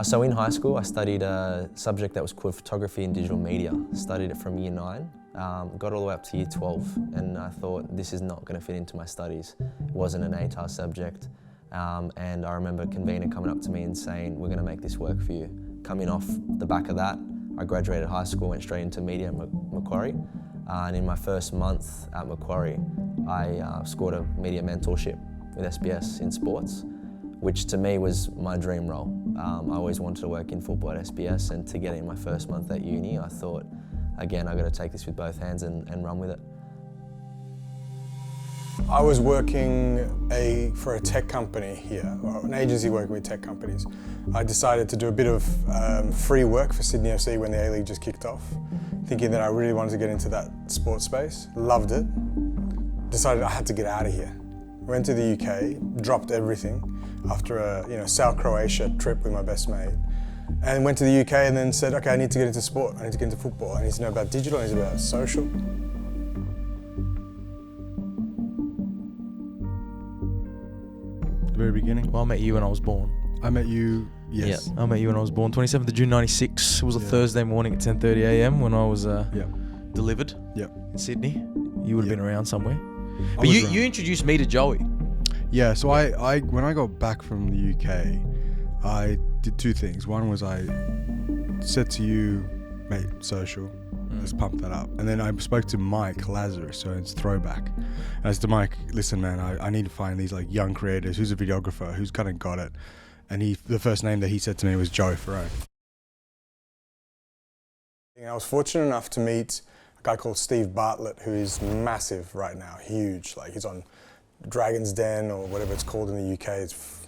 So in high school, I studied a subject that was called photography and digital media. Studied it from year 9, got all the way up to year 12, and I thought this is not going to fit into my studies. It wasn't an ATAR subject, and I remember a convener coming up to me and saying, "We're going to make this work for you." Coming off the back of that, I graduated high school, went straight into media at Macquarie, and in my first month at Macquarie, I scored a media mentorship with SBS in sports, which to me was my dream role. I always wanted to work in football at SBS, and to get it in my first month at uni, I thought, again, I've got to take this with both hands and run with it. I was working for a tech company here, or an agency working with tech companies. I decided to do a bit of free work for Sydney FC when the A-League just kicked off, thinking that I really wanted to get into that sports space. Loved it. Decided I had to get out of here. Went to the UK, dropped everything after a South Croatia trip with my best mate, and went to the UK and then said, okay, I need to get into sport, I need to get into football, I need to know about digital, I need to know about social. The very beginning? Well, I met you when I was born. I met you, yes. Yeah, I met you when I was born, 27th of June 96. It was a Thursday morning at 10:30 a.m. when I was delivered in Sydney. You would have been around somewhere. But you introduced me to Joey. Yeah, so I when I got back from the UK, I did two things. One was I said to you, mate, social, let's pump that up. And then I spoke to Mike Lazarus, so it's Throwback. And I said to Mike, listen man, I need to find these like young creators, who's a videographer, who's kind of got it. And the first name that he said to me was Joey Farone. I was fortunate enough to meet a guy called Steve Bartlett, who is massive right now, huge. Like he's on Dragon's Den or whatever it's called in the UK. It's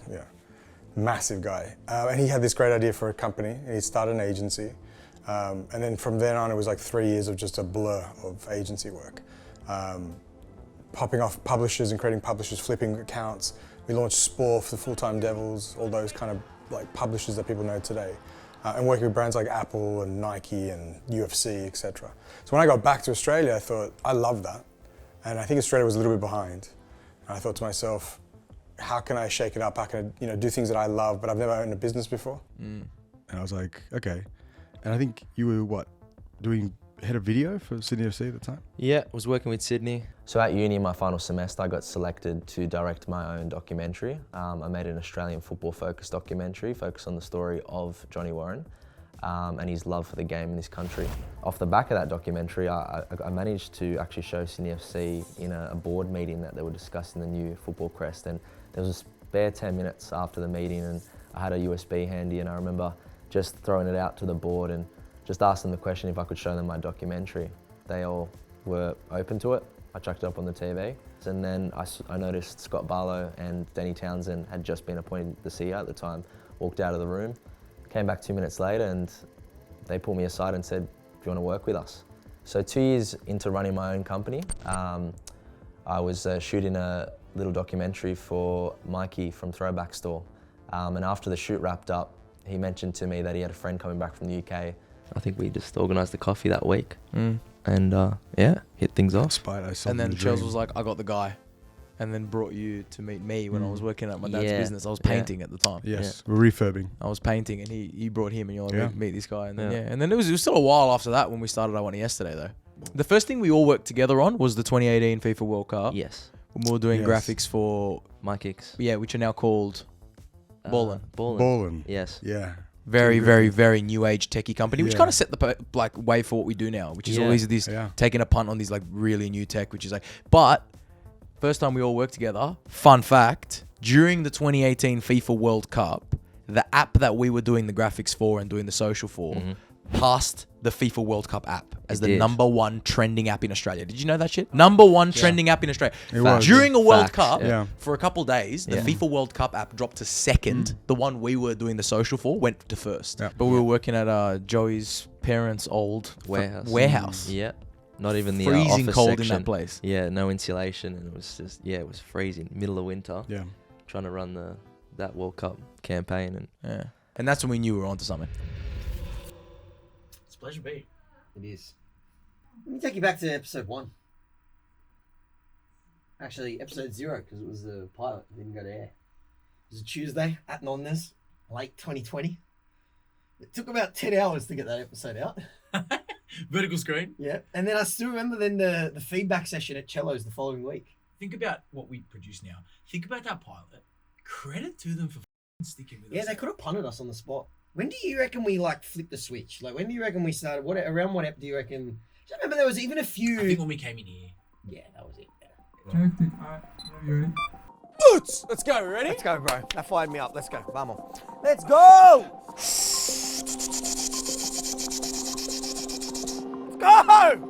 massive guy. And he had this great idea for a company, and he started an agency. And then from then on, it was like 3 years of just a blur of agency work. Popping off publishers and creating publishers, flipping accounts. We launched Spore for the Full-Time Devils, all those kind of like publishers that people know today. And working with brands like Apple and Nike and UFC, etc. So when I got back to Australia, I thought, I love that. And I think Australia was a little bit behind. And I thought to myself, how can I shake it up? How can I do things that I love, but I've never owned a business before? And I was like, okay. And I think you were, doing head of video for Sydney FC at the time? Yeah, was working with Sydney. So at uni, in my final semester, I got selected to direct my own documentary. I made an Australian football-focused documentary focused on the story of Johnny Warren and his love for the game in this country. Off the back of that documentary, I managed to actually show Sydney FC in a board meeting that they were discussing the new football crest, and there was a spare 10 minutes after the meeting, and I had a USB handy, and I remember just throwing it out to the board and just asked them the question if I could show them my documentary. They all were open to it. I chucked it up on the TV. And then I noticed Scott Barlow and Danny Townsend had just been appointed the CEO at the time, walked out of the room, came back 2 minutes later, and they pulled me aside and said, do you want to work with us? So 2 years into running my own company, I was shooting a little documentary for Mikey from Throwback Store. And after the shoot wrapped up, he mentioned to me that he had a friend coming back from the UK. I think we just organised the coffee that week and hit things off. And then Charles was like, I got the guy. And then brought you to meet me when I was working at my dad's business. I was painting at the time. Yes, we're refurbing. I was painting and he brought him and you're like, meet this guy. And then, and then it was still a while after that when we started I Want It Yesterday though. The first thing we all worked together on was the 2018 FIFA World Cup. Yes. When we were doing graphics for My Kicks. Yeah, which are now called Ballin'. Ballin'. Yes. Yeah. Very, very, very new age techie company, which kind of set the way for what we do now, which is always this taking a punt on these like really new tech, which is like, but first time we all worked together, fun fact, during the 2018 FIFA World Cup, the app that we were doing the graphics for and doing the social for passed the FIFA World Cup app as the number one trending app in Australia. Did you know that shit? Number one trending app in Australia. During a World Cup, for a couple days, the FIFA World Cup app dropped to second. The one we were doing the social for went to first. But we were working at Joey's parents' old warehouse. Yeah. Not even the freezing office cold section. in that place. Yeah, no insulation, and it was just it was freezing, middle of winter. Yeah. Trying to run that World Cup campaign and that's when we knew we were onto something. It's a pleasure to be. It is. Let me take you back to episode 1. Actually, episode 0, because it was the pilot. It didn't go to air. It was a Tuesday at Nonna's, late 2020. It took about 10 hours to get that episode out. Vertical screen. Yeah. And then I still remember then the feedback session at Cello's the following week. Think about what we produce now. Think about that pilot. Credit to them for sticking with us. Yeah, they could have punted us on the spot. When do you reckon we like flipped the switch? Like when do you reckon we started? Around what ep do you reckon? I remember there was even a few. I think when we came in here. Yeah, that was it. Alright, you ready? Boots! Let's go, ready? Let's go, bro. That fired me up. Let's go. Vamos. Let's go! Let's go!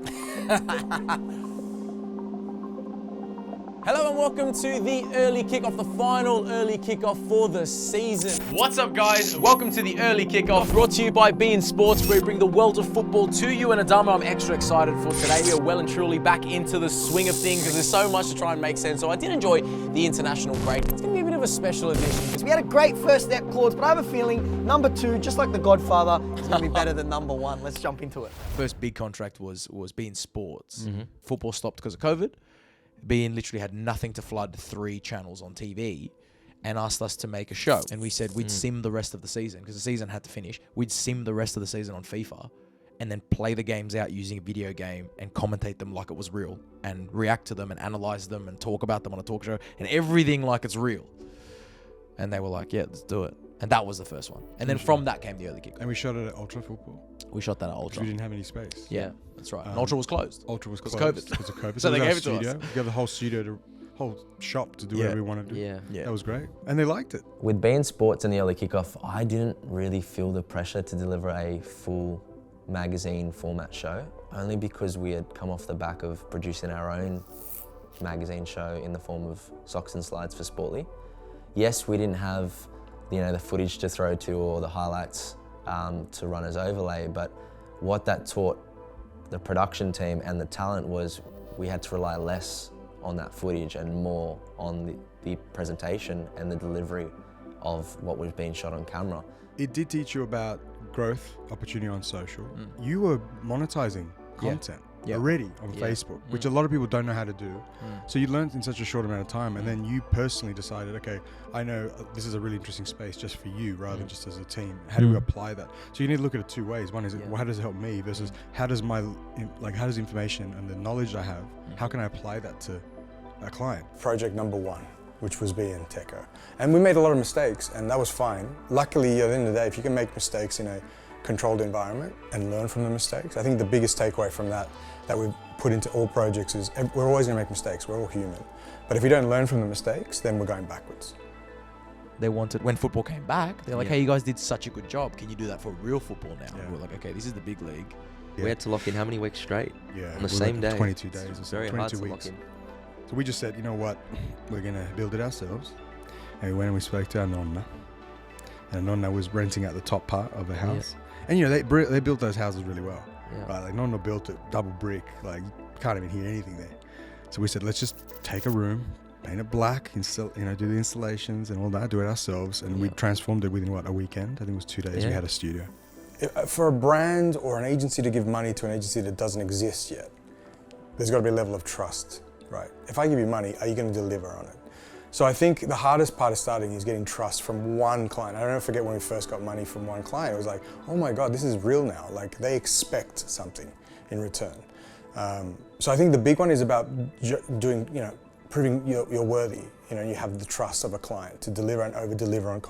Hello and welcome to the early kickoff, the final early kickoff for the season. What's up, guys? Welcome to the early kickoff, brought to you by Bein Sports, where we bring the world of football to you. And Adama, I'm extra excited for today. We are well and truly back into the swing of things because there's so much to try and make sense. So I did enjoy the international break. It's going to be a bit of a special edition. We had a great first step, Claude, but I have a feeling number 2, just like The Godfather, is going to be better than number 1. Let's jump into it. First big contract was Bein Sports. Football stopped because of COVID. Bein literally had nothing to flood 3 channels on TV and asked us to make a show. And we said we'd sim the rest of the season because the season had to finish. We'd sim the rest of the season on FIFA and then play the games out using a video game and commentate them like it was real and react to them and analyze them and talk about them on a talk show and everything like it's real. And they were like, yeah, let's do it. And that was the first one. And then from that came the early kick. And we shot it at Ultra Football. We shot that at Because Ultra. we didn't have any space. Yeah, that's right. And Ultra was closed. Ultra was 'Cause closed COVID. because of COVID. So they we got gave a it to us. studio. We got the whole studio, whole shop to do whatever we want to do. Yeah. That was great. And they liked it. With Bein Sports and the early kickoff, I didn't really feel the pressure to deliver a full magazine format show, only because we had come off the back of producing our own magazine show in the form of Socks and Slides for Sportly. Yes, we didn't have the footage to throw to or the highlights to run as overlay, but what that taught the production team and the talent was we had to rely less on that footage and more on the presentation and the delivery of what was being shot on camera. It did teach you about growth, opportunity on social. You were monetizing content already on Facebook, which a lot of people don't know how to do. So you learned in such a short amount of time, and then you personally decided, okay, I know this is a really interesting space just for you rather than just as a team. How do we apply that? So you need to look at it 2 ways. One is how does it help me versus how does how does information and the knowledge I have, how can I apply that to a client? Project number 1, which was being Techo. And we made a lot of mistakes, and that was fine. Luckily, at the end of the day, if you can make mistakes in a controlled environment and learn from the mistakes, I think the biggest takeaway from that we've put into all projects is we're always going to make mistakes, we're all human. But if we don't learn from the mistakes, then we're going backwards. They wanted, when football came back, they're like, hey, you guys did such a good job. Can you do that for real football now? Yeah. We're like, okay, this is the big league. We had to lock in how many weeks straight? Yeah, On the same day? 22 days or It's something, very 22 hard to weeks. lock in. So we just said, you know what, we're going to build it ourselves. And we went and we spoke to our Nonna. And Nonna was renting out the top part of the house. And they built those houses really well. Right, like Nonna built it double brick, like you can't even hear anything there. So we said, let's just take a room, paint it black, do the installations and all that, do it ourselves. And we transformed it within a weekend. I think it was 2 days. We had a studio. For a brand or an agency to give money to an agency that doesn't exist yet, there's got to be a level of trust, right? If I give you money, are you going to deliver on it? So I think the hardest part of starting is getting trust from one client. I don't forget when we first got money from one client, it was like, oh my God, this is real now. Like they expect something in return. So I think the big one is about doing, proving you're worthy. You have the trust of a client to deliver and over-deliver on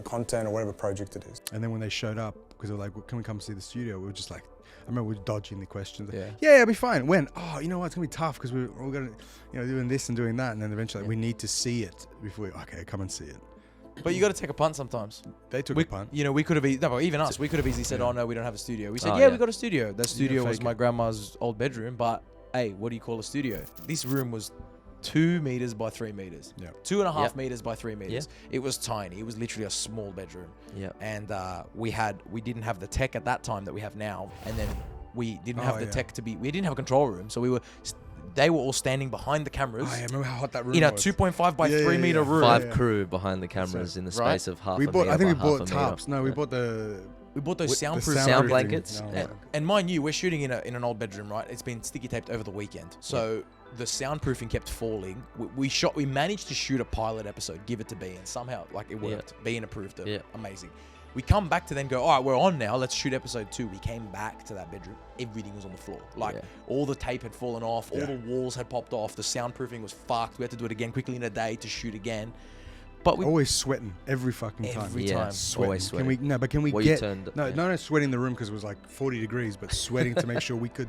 content or whatever project it is. And then when they showed up, because they were like, well, can we come see the studio? We were just like, I remember we were dodging the questions. Yeah, it'll be fine. When? Oh, you know what? It's gonna be tough because we're all gonna, doing this and doing that, and then eventually we need to see it before. Okay, come and see it. But you got to take a punt sometimes. They took a punt. We could have even us. We could have easily said, "Oh no, we don't have a studio." We said, we got a studio." That studio was my grandma's old bedroom, but hey, what do you call a studio? This room was 2 meters by 3 meters. 2.5 meters by 3 meters. It was tiny. It was literally a small bedroom. And we didn't have the tech at that time that we have now, and then we didn't have the tech we didn't have a control room, so they were all standing behind the cameras. I remember how hot that room in a was. 2.5 by 3 meter room. 5 crew behind the cameras in the space of half a meter. I think we by bought half a meter. tarps. No, we bought We bought those soundproof sound blankets. And mind you, we're shooting in an old bedroom, right? It's been sticky taped over the weekend. So the soundproofing kept falling. We managed to shoot a pilot episode, give it to Bein. Somehow, it worked. Bein approved it. Amazing. We come back to then go, all right, we're on now. Let's shoot episode 2. We came back to that bedroom. Everything was on the floor. Like all the tape had fallen off. All the walls had popped off. The soundproofing was fucked. We had to do it again quickly in a day to shoot again. But we always sweating every fucking time. Every time. Always sweating. Can we Well, get not sweating in the room because it was like 40 degrees, but sweating to make sure we could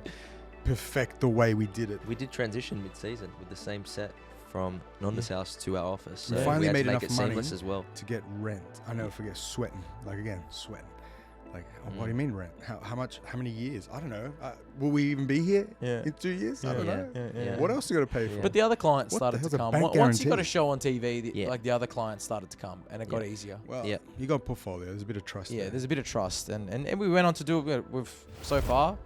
perfect the way we did it. We did transition mid-season with the same set from Nonna's house to our office. So we finally had made to make enough it money seamless as well. to get rent. I never forget sweating. Like again, sweating. Like, what do you mean rent? How much? How many years? I don't know. Will we even be here in 2 years? I don't know. What else you got to pay for? But the other clients What the started hell's to a come. bank Once you got a guarantee? show on TV, like the other clients started to come, and it got easier. Well, you got a portfolio. There's a bit of trust. Yeah, there. there's a bit of trust, and we went on to do it with so far.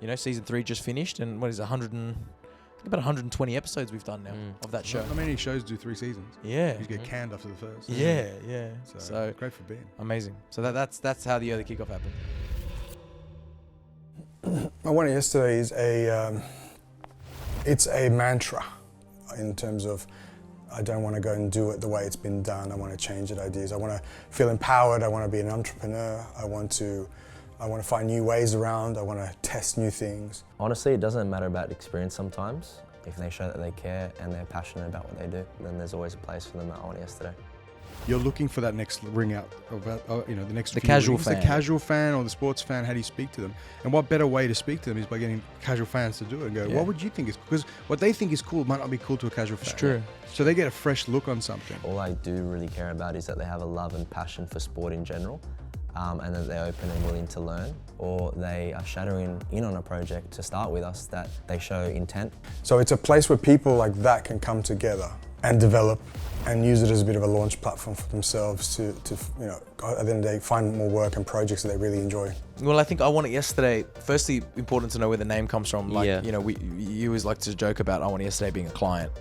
You know, season 3 just finished, and what is it, about 120 episodes we've done now of that show. How many shows do 3 seasons? Yeah. You get canned after the first. Yeah. So great for being. Amazing. So that's how the early kickoff happened. My one yesterday is it's a mantra in terms of I don't want to go and do it the way it's been done. I want to change it, ideas. I want to feel empowered. I want to be an entrepreneur. I want to find new ways around. I want to test new things. Honestly, it doesn't matter about experience sometimes. If they show that they care and they're passionate about what they do, then there's always a place for them at On Yesterday. You're looking for that next ring out, the next. The few casual rings. fan. The casual fan or the sports fan. How do you speak to them? And what better way to speak to them is by getting casual fans to do it and go, what would you think is? Because what they think is cool might not be cool to a casual fan. It's true. So they get a fresh look on something. All I do really care about is that they have a love and passion for sport in general, and that they're open and willing to learn, or they are shadowing in on a project to start with us, that they show intent. So it's a place where people like that can come together and develop and use it as a bit of a launch platform for themselves to you know, at the end of the day, find more work and projects that they really enjoy. Well, I think I Want It Yesterday, firstly, important to know where the name comes from. Like, you know, you always like to joke about I Want It Yesterday being a client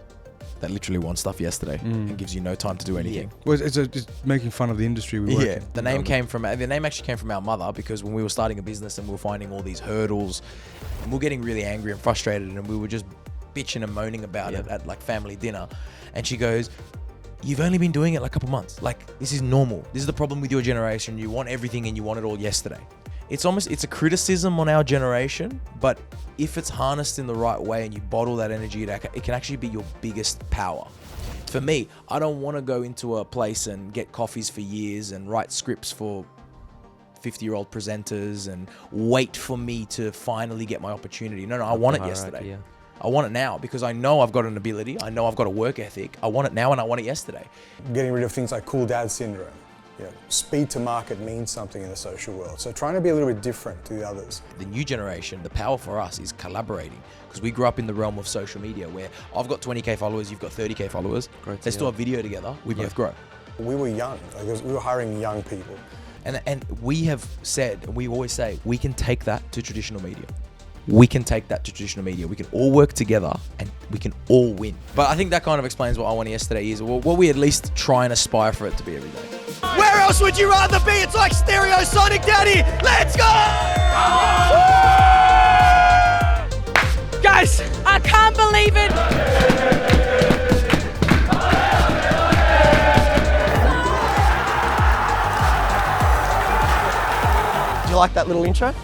that literally wants stuff yesterday and gives you no time to do anything. Well, it's just making fun of the industry we work in. The name actually came from our mother, because when we were starting a business and we were finding all these hurdles, and we were getting really angry and frustrated, and we were just bitching and moaning about it at like family dinner, and she goes, "You've only been doing it like a couple months. Like, this is normal. This is the problem with your generation. You want everything and you want it all yesterday." It's a criticism on our generation, but if it's harnessed in the right way and you bottle that energy, it can actually be your biggest power. For me, I don't want to go into a place and get coffees for years and write scripts for 50-year-old presenters and wait for me to finally get my opportunity. No, I want it yesterday. Yeah. I want it now because I know I've got an ability. I know I've got a work ethic. I want it now and I want it yesterday. Getting rid of things like cool dad syndrome. You know, speed to market means something in the social world. So trying to be a little bit different to the others. The new generation, the power for us is collaborating, because we grew up in the realm of social media where I've got 20k followers, you've got 30k followers. Let's do a video together. We both grow. We were young. We were hiring young people. And we have said, and we always say, we can take that to traditional media. We can take that to traditional media. We can all work together and we can all win. But I think that kind of explains what I Want It Yesterday is, or what we at least try and aspire for it to be every day. Where else would you rather be? It's like Stereo Sonic Daddy. Let's go! Guys, I can't believe it. Do you like that little intro?